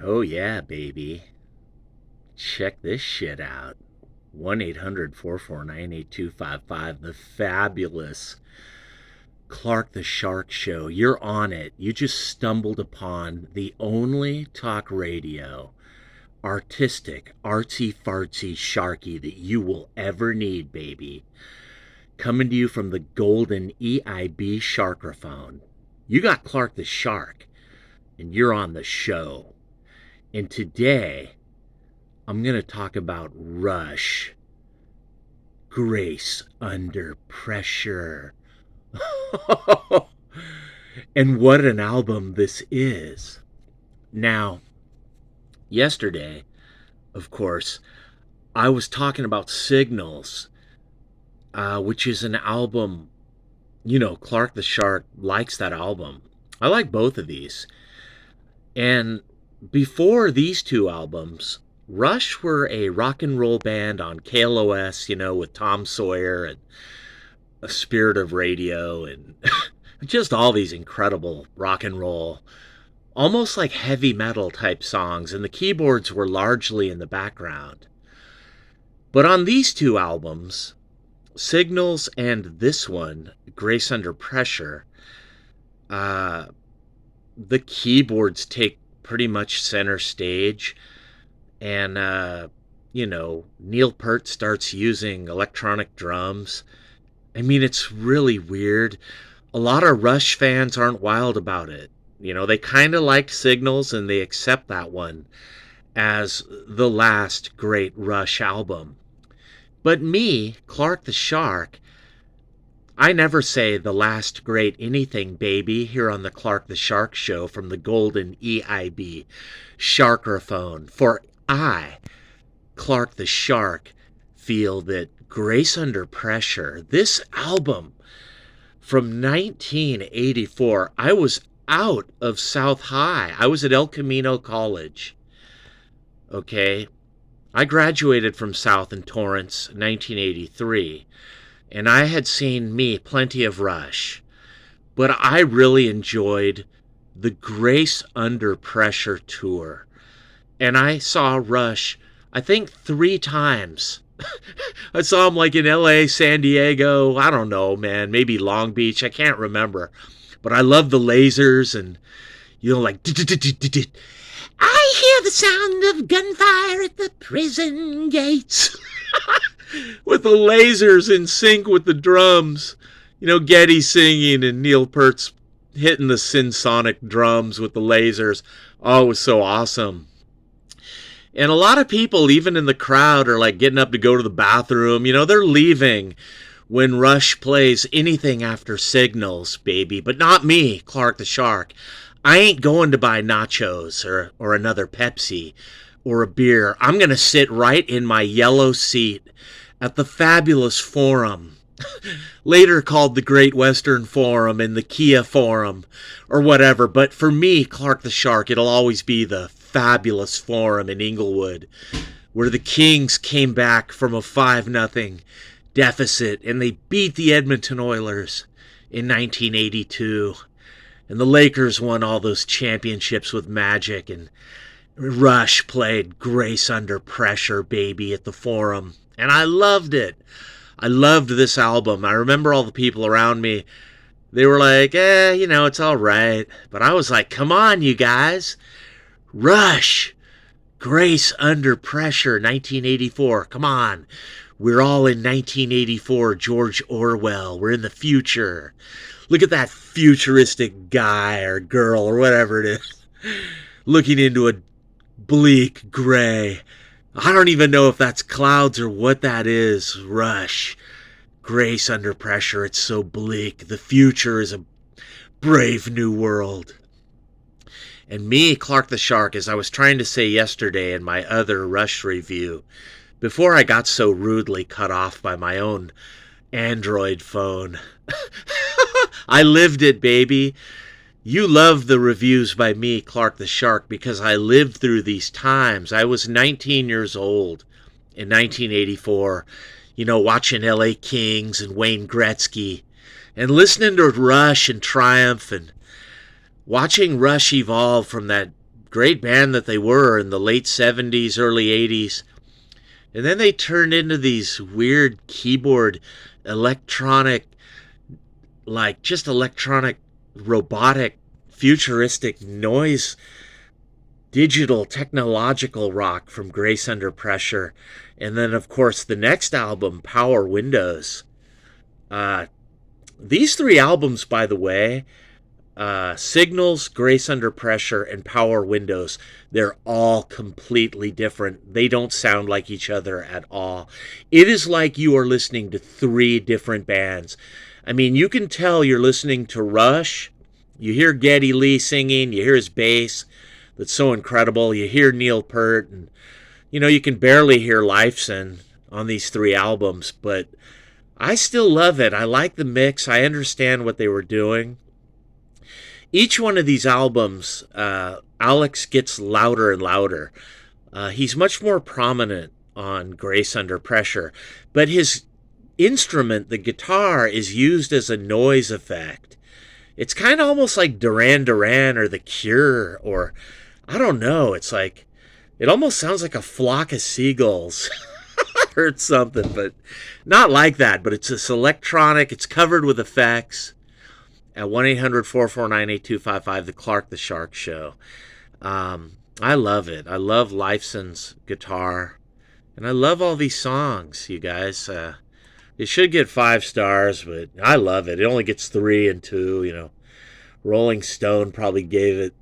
Oh, yeah, baby. Check this shit out. 1-800-449-8255. The fabulous Clark the Shark Show. You're on it. You just stumbled upon the only talk radio, artistic, artsy fartsy sharky that you will ever need, baby. Coming to you from the golden EIB Sharkraphone. You got Clark the Shark, and you're on the show. And today, I'm going to talk about Rush. Grace Under Pressure. And what an album this is. Now, yesterday, of course, I was talking about Signals, which is an album, Clark the Shark likes that album. I like both of these. And before these two albums, Rush were a rock and roll band on KLOS, with Tom Sawyer and A Spirit of Radio and just all these incredible rock and roll, almost like heavy metal type songs, and the keyboards were largely in the background. But on these two albums, Signals and this one, Grace Under Pressure, the keyboards take pretty much center stage. And, Neil Peart starts using electronic drums. I mean, it's really weird. A lot of Rush fans aren't wild about it. They kind of liked Signals and they accept that one as the last great Rush album. But me, Clark the Shark, I never say the last great anything, baby, here on the Clark the Shark Show from the golden EIB Sharkraphone. For I, Clark the Shark, feel that Grace Under Pressure, this album from 1984, I was out of South High. I was at El Camino College. Okay? I graduated from South in Torrance, 1983. And I had seen plenty of Rush. But I really enjoyed the Grace Under Pressure tour. And I saw Rush, I think 3 times. I saw him like in LA, San Diego, I don't know, man, maybe Long Beach, I can't remember. But I love the lasers and, like, I hear the sound of gunfire at the prison gates. With the lasers in sync with the drums. Geddy singing and Neil Peart's hitting the synsonic drums with the lasers. Oh, it was so awesome. And a lot of people, even in the crowd, are like getting up to go to the bathroom. They're leaving when Rush plays anything after Signals, baby. But not me, Clark the Shark. I ain't going to buy nachos or another Pepsi or a beer. I'm going to sit right in my yellow seat at the fabulous Forum, later called the Great Western Forum and the Kia Forum or whatever. But for me, Clark the Shark, it'll always be the fabulous Forum in Inglewood, where the Kings came back from a 5-0 deficit and they beat the Edmonton Oilers in 1982. And the Lakers won all those championships with Magic, and Rush played Grace Under Pressure, baby, at the Forum. And I loved it. I loved this album. I remember all the people around me, they were like, it's all right. But I was like, come on, you guys. Rush, Grace Under Pressure, 1984. Come on. We're all in 1984, George Orwell. We're in the future. Look at that futuristic guy or girl or whatever it is, looking into a bleak gray. I don't even know if that's clouds or what that is. Rush, Grace Under Pressure. It's so bleak. The future is a brave new world. And me, Clark the Shark, as I was trying to say yesterday in my other Rush review, before I got so rudely cut off by my own Android phone. I lived it, baby. You love the reviews by me, Clark the Shark, because I lived through these times. I was 19 years old in 1984, watching LA Kings and Wayne Gretzky and listening to Rush and Triumph and watching Rush evolve from that great band that they were in the late 70s, early 80s. And then they turned into these weird keyboard electronic, like just electronic, robotic, futuristic noise, digital, technological rock from Grace Under Pressure. And then, of course, the next album, Power Windows. These three albums, by the way, Signals, Grace Under Pressure, and Power Windows, they're all completely different. They don't sound like each other at all. It is like you are listening to three different bands. I mean, you can tell you're listening to Rush. You hear Geddy Lee singing, you hear his bass, that's so incredible. You hear Neil Peart, and you can barely hear Lifeson on these three albums, but I still love it. I like the mix. I understand what they were doing. Each one of these albums, Alex gets louder and louder. He's much more prominent on Grace Under Pressure, but his instrument, the guitar, is used as a noise effect. It's kind of almost like Duran Duran or The Cure, or I don't know. It's like, it almost sounds like a flock of seagulls or something, but not like that. But it's this electronic, it's covered with effects. At 1-800-449-8255, the Clark the Shark Show. I love it. I love Lifeson's guitar. And I love all these songs, you guys. It should get 5 stars, but I love it. It only gets 3 and 2, Rolling Stone probably gave it...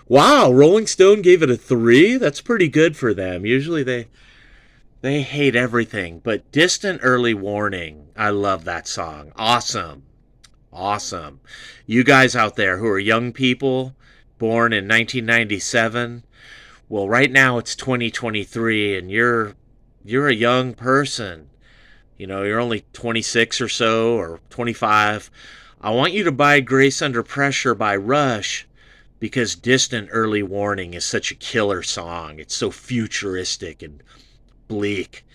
Wow, Rolling Stone gave it a 3? That's pretty good for them. Usually they hate everything. But Distant Early Warning, I love that song. Awesome. You guys out there who are young people, born in 1997, well, right now it's 2023, and you're a young person. You're only 26 or so, or 25. I want you to buy Grace Under Pressure by Rush, because Distant Early Warning is such a killer song. It's so futuristic and bleak.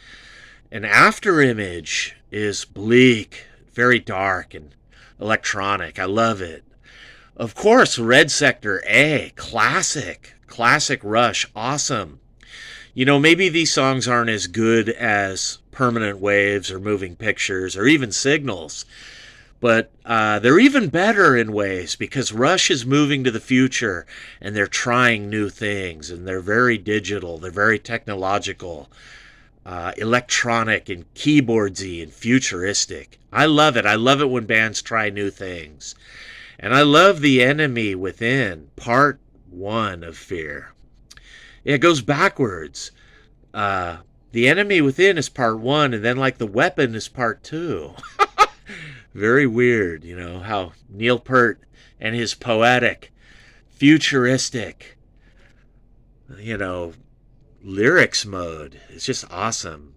And After Image is bleak, very dark, and electronic. I love it. Of course, Red Sector A, classic Rush, awesome. Maybe these songs aren't as good as Permanent Waves or Moving Pictures or even Signals, but they're even better in ways, because Rush is moving to the future and they're trying new things, and they're very digital, they're very technological. Electronic and keyboardsy and futuristic. I love it. I love it when bands try new things. And I love The Enemy Within, part 1 of Fear. It goes backwards. The Enemy Within is part 1, and then like The Weapon is part 2. Very weird, how Neil Peart and his poetic, futuristic, lyrics mode. It's just awesome.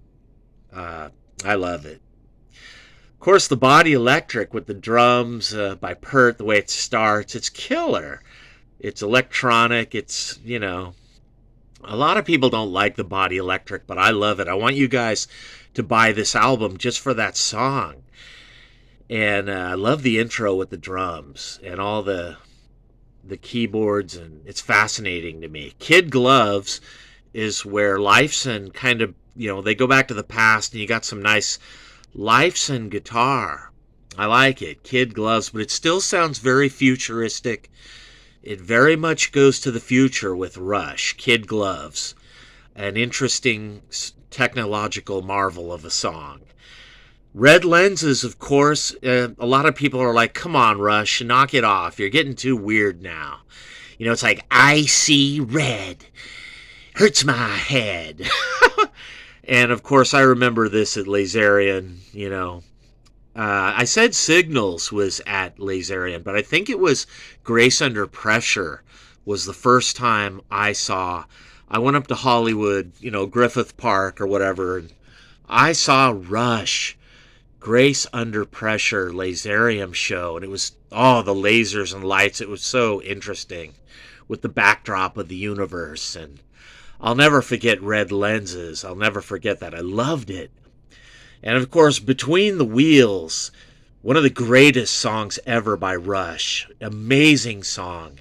I love it. Of course, the Body Electric with the drums by Peart, the way it starts, it's killer. It's electronic. It's, a lot of people don't like the Body Electric, but I love it. I want you guys to buy this album just for that song. And I love the intro with the drums and all the keyboards, and it's fascinating to me. Kid Gloves is where Lifeson kind of, they go back to the past, and you got some nice Lifeson guitar. I like it. Kid Gloves, but it still sounds very futuristic. It very much goes to the future with Rush. Kid Gloves, an interesting technological marvel of a song. Red Lenses, of course, a lot of people are like, come on, Rush, knock it off. You're getting too weird now. It's like, I see red. Hurts my head. And of course, I remember this at Laserian. I said Signals was at Laserian, but I think it was Grace Under Pressure was the first time I went up to Hollywood, Griffith Park or whatever, and I saw Rush, Grace Under Pressure, Laserium show, and it was, the lasers and lights. It was so interesting with the backdrop of the universe, and I'll never forget Red Lenses. I'll never forget that. I loved it. And of course, Between the Wheels, one of the greatest songs ever by Rush. Amazing song.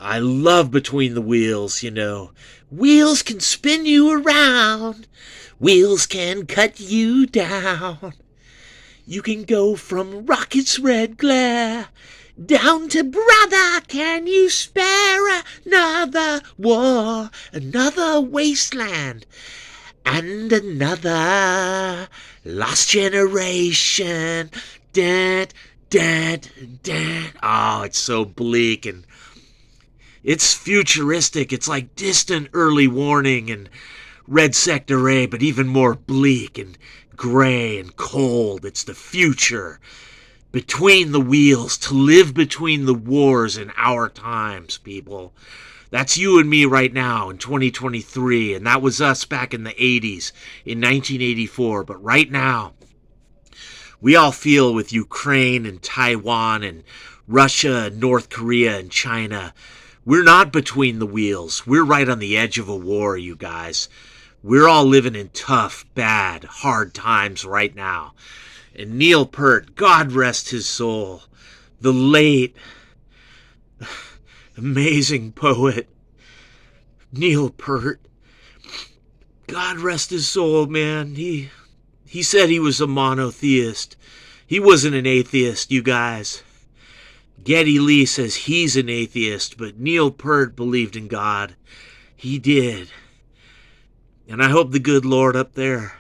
I love Between the Wheels, you know. Wheels can spin you around. Wheels can cut you down. You can go from rocket's red glare down to brother, can you spare another war, another wasteland, and another lost generation. Dead, dead, dead. Oh, it's so bleak and it's futuristic. It's like Distant Early Warning and Red Sector A, but even more bleak and gray and cold. It's the future. Between the Wheels, to live between the wars in our times, people. That's you and me right now in 2023, and that was us back in the 80s, in 1984. But right now, we all feel with Ukraine and Taiwan and Russia and North Korea and China. We're not between the wheels. We're right on the edge of a war, you guys. We're all living in tough, bad, hard times right now. And Neil Peart, God rest his soul, the late, amazing poet, Neil Peart, God rest his soul, man. He said he was a monotheist. He wasn't an atheist, you guys. Geddy Lee says he's an atheist, but Neil Peart believed in God. He did. And I hope the good Lord up there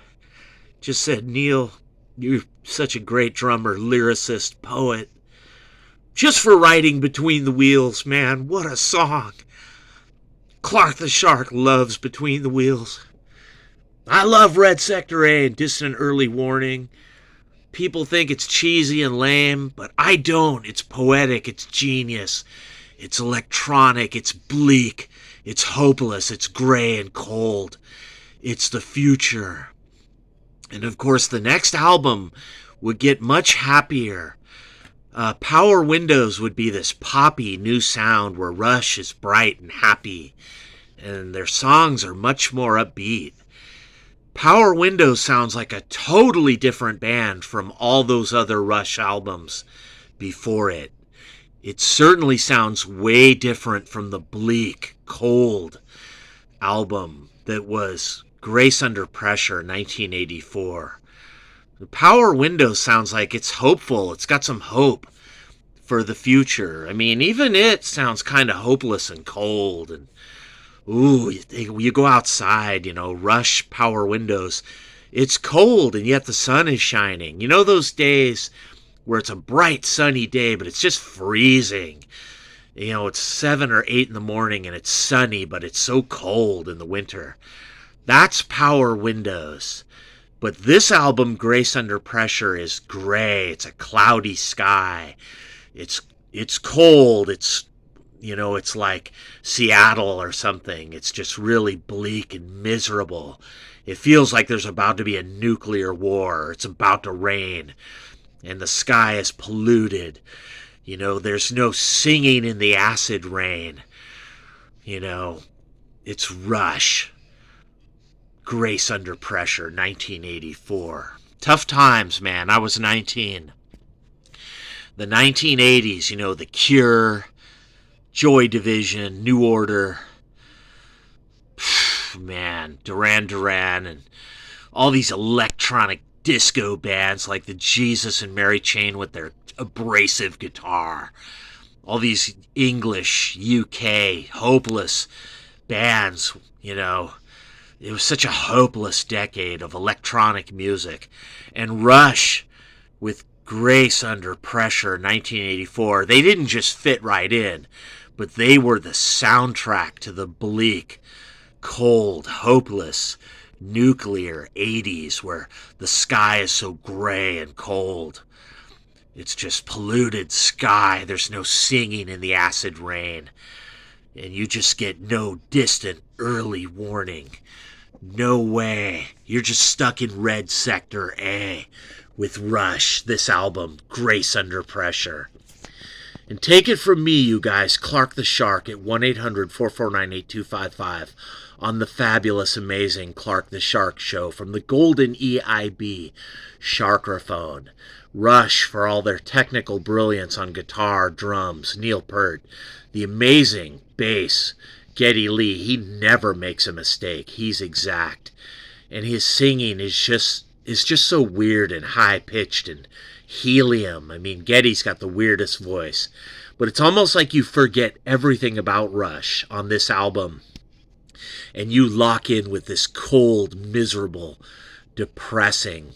just said, Neil, you're such a great drummer, lyricist, poet. Just for writing Between the Wheels, man, what a song. Clark the Shark loves Between the Wheels. I love Red Sector A and Distant Early Warning. People think it's cheesy and lame, but I don't. It's poetic, it's genius, it's electronic, it's bleak, it's hopeless, it's gray and cold. It's the future. And of course, the next album would get much happier. Power Windows would be this poppy new sound where Rush is bright and happy, and their songs are much more upbeat. Power Windows sounds like a totally different band from all those other Rush albums before it. It certainly sounds way different from the bleak, cold album that was Grace Under Pressure, 1984. The Power Windows sounds like it's hopeful. It's got some hope for the future. I mean, even it sounds kind of hopeless and cold. And ooh, you go outside, Rush, Power Windows. It's cold and yet the sun is shining. You know those days where it's a bright sunny day, but it's just freezing. It's 7 or 8 in the morning and it's sunny, but it's so cold in the winter. That's Power Windows. But this album, Grace Under Pressure, is gray. It's a cloudy sky. It's cold. It's like Seattle or something. It's just really bleak and miserable. It feels like there's about to be a nuclear war. It's about to rain. And the sky is polluted. There's no singing in the acid rain. It's Rush. Grace Under Pressure, 1984. Tough times, man. I was 19. The 1980s, The Cure, Joy Division, New Order, man, Duran Duran, and all these electronic disco bands like the Jesus and Mary Chain with their abrasive guitar. All these English, UK, hopeless bands, It was such a hopeless decade of electronic music. And Rush with Grace Under Pressure, 1984, they didn't just fit right in, but they were the soundtrack to the bleak, cold, hopeless, nuclear 80s where the sky is so gray and cold. It's just polluted sky. There's no singing in the acid rain. And you just get no distant early warning. No way. You're just stuck in Red Sector A with Rush, this album, Grace Under Pressure. And take it from me, you guys, Clark the Shark at 1-800-449-8255 on the fabulous, amazing Clark the Shark Show from the Golden EIB Sharkraphone. Rush for all their technical brilliance on guitar, drums, Neil Peart, the amazing bass, Geddy Lee. He never makes a mistake. He's exact. And his singing is just so weird and high-pitched and helium. I mean, Geddy's got the weirdest voice. But it's almost like you forget everything about Rush on this album. And you lock in with this cold, miserable, depressing,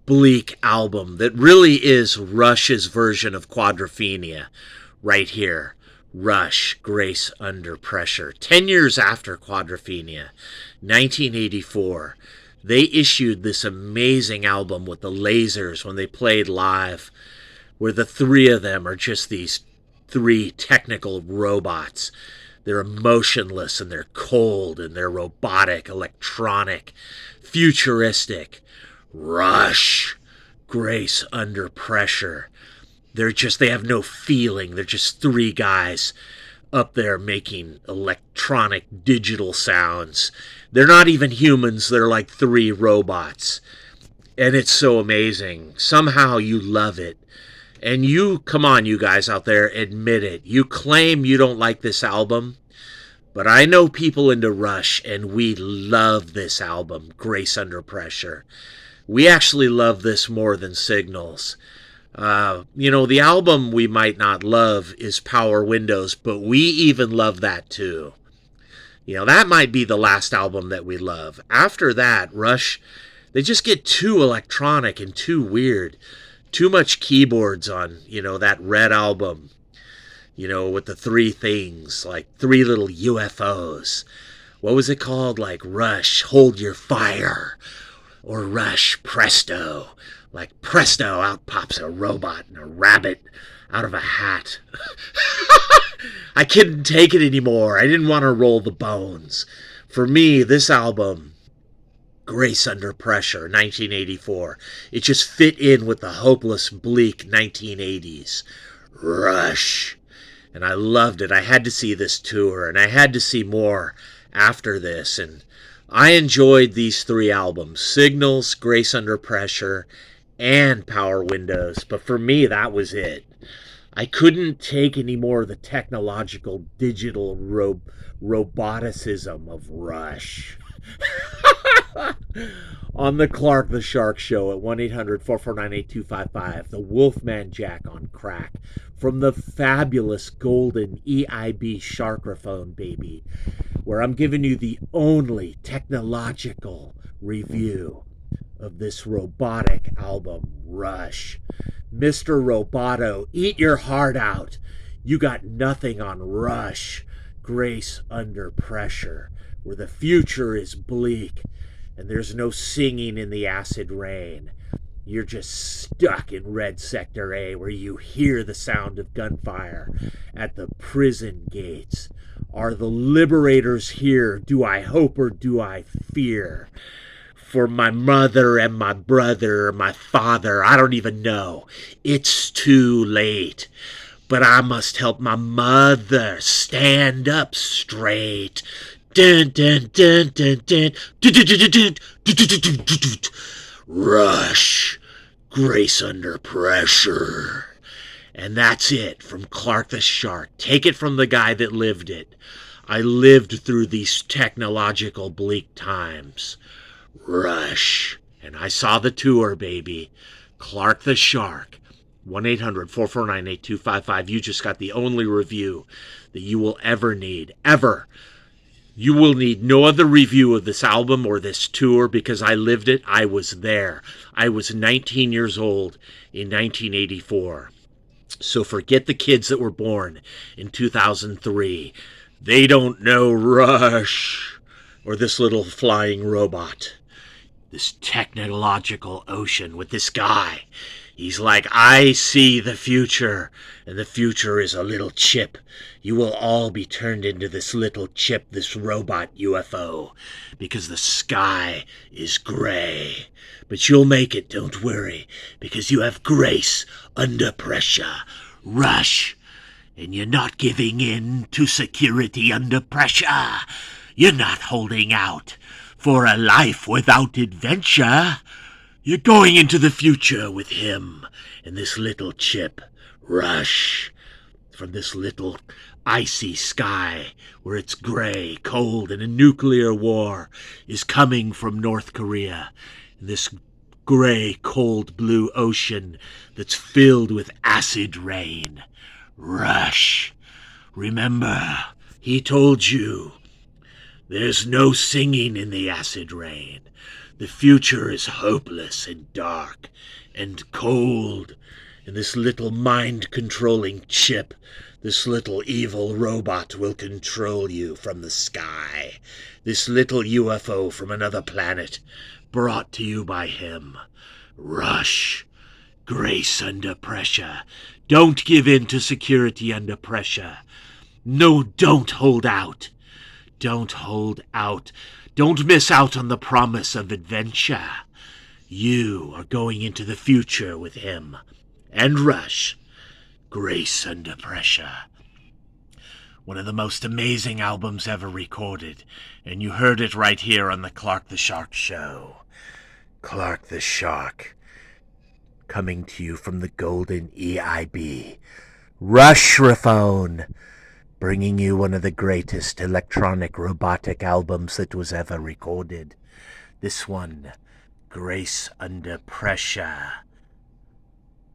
bleak album that really is Rush's version of Quadrophenia right here. Rush, Grace Under Pressure. 10 years after Quadrophenia, 1984, they issued this amazing album with the Lasers when they played live, where the three of them are just these three technical robots. They're emotionless and they're cold and they're robotic, electronic, futuristic. Rush, Grace Under Pressure. They have no feeling. They're just three guys up there making electronic digital sounds. They're not even humans. They're like three robots. And it's so amazing. Somehow you love it. And come on, you guys out there, admit it. You claim you don't like this album, but I know people into Rush, and we love this album, Grace Under Pressure. We actually love this more than Signals. The album we might not love is Power Windows, but we even love that too. That might be the last album that we love. After that, Rush, they just get too electronic and too weird. Too much keyboards on, that Red album, with the three things, like three little UFOs. What was it called? Like Rush, Hold Your Fire, or Rush, Presto. Like presto, out pops a robot and a rabbit out of a hat. I couldn't take it anymore. I didn't want to roll the bones. For me, this album, Grace Under Pressure, 1984. It just fit in with the hopeless, bleak 1980s. Rush. And I loved it. I had to see this tour, and I had to see more after this. And I enjoyed these three albums, Signals, Grace Under Pressure, and Power Windows. But for me, that was it. I couldn't take any more of the technological, digital roboticism of Rush. On the Clark the Shark Show at 1-800-449-8255, the Wolfman Jack on crack from the fabulous Golden EIB Sharkraphone, baby, where I'm giving you the only technological review of this robotic album, Rush. Mr. Roboto, eat your heart out. You got nothing on Rush, Grace Under Pressure, where the future is bleak and there's no singing in the acid rain. You're just stuck in Red Sector A, where you hear the sound of gunfire at the prison gates. Are the liberators here? Do I hope or do I fear? For my mother and my brother, my father, I don't even know. It's too late. But I must help my mother stand up straight. Dun, dun, dun, dun, dun. Rush, Grace Under Pressure. And that's it from Clark the Shark. Take it from the guy that lived it. I lived through these technological bleak times. Rush. And I saw the tour, baby. Clark the Shark. 1-800-449-8255. You just got the only review that you will ever need. Ever. You will need no other review of this album or this tour because I lived it. I was there. I was 19 years old in 1984. So forget the kids that were born in 2003. They don't know Rush or this little flying robot. This technological ocean with this guy. He's like, I see the future, and the future is a little chip. You will all be turned into this little chip, this robot UFO, because the sky is gray. But you'll make it, don't worry, because you have Grace Under Pressure. Rush. and you're not giving in to security under pressure. You're not holding out for a life without adventure. You're going into the future with him and this little chip, Rush, from this little icy sky where it's gray, cold, and a nuclear war is coming from North Korea. This gray, cold blue ocean that's filled with acid rain. Rush. Remember, he told you, there's no singing in the acid rain. The future is hopeless and dark and cold. And this little mind-controlling chip, this little evil robot will control you from the sky. This little UFO from another planet, brought to you by him. Rush. Grace under pressure. Don't give in to security under pressure. No, don't hold out. Don't hold out. Don't miss out on the promise of adventure. You are going into the future with him. And Rush. Grace under pressure. One of the most amazing albums ever recorded, and you heard it right here on the Clark the Shark Show. Clark the Shark, coming to you from the golden EIB. Rushrophone, bringing you one of the greatest electronic robotic albums that was ever recorded. This one, Grace Under Pressure.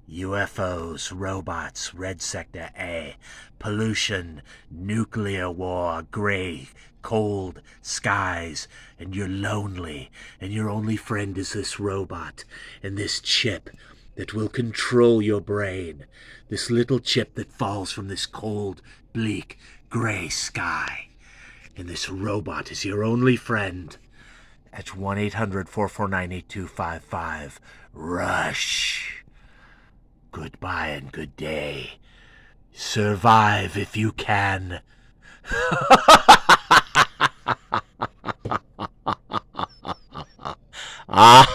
UFOs, robots, Red Sector A, pollution, nuclear war, gray, cold skies, and you're lonely, and your only friend is this robot and this chip that will control your brain. This little chip that falls from this cold, bleak, gray sky. And this robot is your only friend. At 1-800-449-8255. Rush. Goodbye and good day. Survive if you can. Ah.